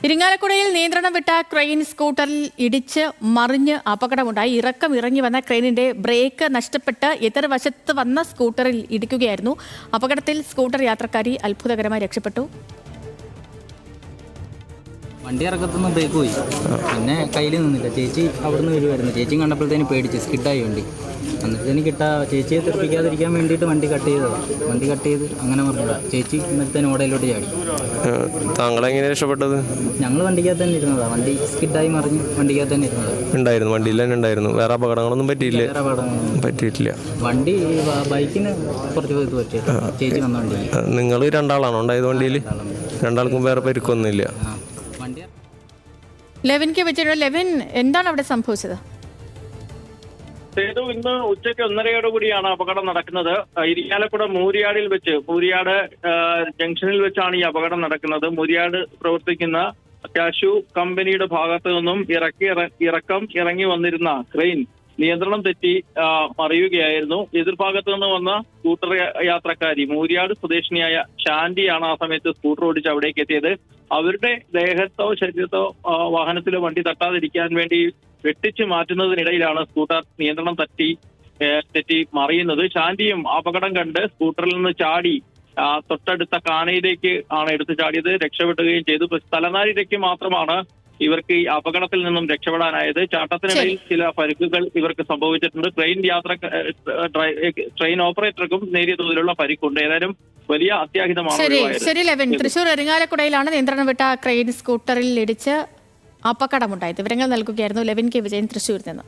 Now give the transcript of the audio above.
ഇരിങ്ങാലക്കുടയിൽ നിയന്ത്രണം വിട്ട ക്രെയിൻ സ്കൂട്ടറിൽ ഇടിച്ച് മറിഞ്ഞ് അപകടമുണ്ടായി. ഇറങ്ങി വന്ന ക്രെയിനിന്റെ ബ്രേക്ക് നഷ്ടപ്പെട്ട് എതിർവശത്ത് വന്ന സ്കൂട്ടറിൽ ഇടിക്കുകയായിരുന്നു. അപകടത്തിൽ സ്കൂട്ടർ യാത്രക്കാരി അത്ഭുതകരമായി രക്ഷപ്പെട്ടു. വണ്ടി ഇറക്കത്തുനിന്ന് ബ്രേക്ക് പോയി, പിന്നെ കയ്യിൽ നിന്നില്ല. ചേച്ചി അവിടുന്ന് വരുമായിരുന്നു. ചേച്ചി കണ്ടപ്പോഴത്തേന് പേടിച്ച് സ്കിഡായി വണ്ടി. എന്നിട്ട് ചേച്ചിയെ തെറിപ്പിക്കാതിരിക്കാൻ വേണ്ടിയിട്ട് വണ്ടി കട്ട് ചെയ്തതാണ്. വണ്ടി കട്ട് ചെയ്ത് അങ്ങനെ പറഞ്ഞതാണ്. ചേച്ചി ഇന്നത്തേന് ഓടയിലോട്ട് ചാടി. താങ്കളെങ്ങനെ രക്ഷപ്പെട്ടത്? ഞങ്ങൾ വണ്ടിക്കകത്ത് തന്നെ ഇരുന്നതാണ്. വണ്ടി സ്കിഡായി മറിഞ്ഞ് വണ്ടിക്കകത്ത് തന്നെ ഉണ്ടായിരുന്നു. വണ്ടിയിൽ തന്നെ ഉണ്ടായിരുന്നു. വേറെ അപകടങ്ങളൊന്നും പറ്റിയില്ല? വേറെ അപകടങ്ങളൊന്നും പറ്റിയിട്ടില്ല. വണ്ടി ബൈക്കിന് കുറച്ച് ഇത് പറ്റിയില്ല. ചേച്ചി വന്ന വണ്ടി. നിങ്ങൾ രണ്ടാളാണോ ഉണ്ടായത് വണ്ടിയിൽ? രണ്ടാൾക്കും വേറെ പരിക്കൊന്നുമില്ല. ലെവിൻക്ക് വെച്ചിട്ടുണ്ട്. ലെവിൻ, എന്താണ് അവിടെ സംഭവിച്ചത്? ഇന്ന് ഉച്ചയ്ക്ക് 1:30 അപകടം നടക്കുന്നത്. ഇരിങ്ങാലക്കുട മൂരിയാടിൽ വെച്ച്, മൂരിയാട് ജംഗ്ഷനിൽ വെച്ചാണ് ഈ അപകടം നടക്കുന്നത്. മൂരിയാട് പ്രവർത്തിക്കുന്ന കാഷ്യൂ കമ്പനിയുടെ ഭാഗത്തു നിന്നും ഇറങ്ങി വന്നിരുന്ന ക്രെയിൻ നിയന്ത്രണം തെറ്റി മറിയുകയായിരുന്നു. എതിർഭാഗത്തു നിന്ന് വന്ന സ്കൂട്ടർ യാത്രക്കാരി മൂരിയാട് സ്വദേശിനിയായ ശാന്തിയാണ് ആ സമയത്ത് സ്കൂട്ടർ ഓടിച്ച് അവിടേക്ക് എത്തിയത്. അവരുടെ ദേഹത്തോ ശരീരത്തോ വാഹനത്തിലോ വണ്ടി തട്ടാതിരിക്കാൻ വേണ്ടി വെട്ടിച്ചു മാറ്റുന്നതിനിടയിലാണ് സ്കൂട്ടർ നിയന്ത്രണം തെറ്റി മറിയുന്നത്. ശാന്തിയും അപകടം കണ്ട് സ്കൂട്ടറിൽ നിന്ന് ചാടി തൊട്ടടുത്ത കാനയിലേക്ക് ആണ് എടുത്തു ചാടിയത്. രക്ഷപ്പെടുകയും ചെയ്തു. തലനാരിഴയ്ക്ക് മാത്രമാണ് ഇവർക്ക് ഈ അപകടത്തിൽ നിന്നും രക്ഷപ്പെടാനായത്. ചാട്ടത്തിനിടയിൽ ചില പരിക്കുകൾ ഇവർക്ക് സംഭവിച്ചിട്ടുണ്ട്. ട്രെയിൻ ഓപ്പറേറ്റർക്കും നേരിയ തോതിലുള്ള പരിക്കുണ്ട്. ഏതായാലും വലിയ അത്യാഹിതമാണ്. ശരി ലെവിൻ, തൃശൂർ ഇരിങ്ങാലക്കുടയിലാണ് നിയന്ത്രണം വിട്ട ക്രെയിൻ സ്കൂട്ടറിൽ ഇടിച്ച് അപകടമുണ്ടായത്. വിവരങ്ങൾ നൽകുകയായിരുന്നു ലെവിൻ കെ വിജയൻ തൃശൂരിൽ നിന്ന്.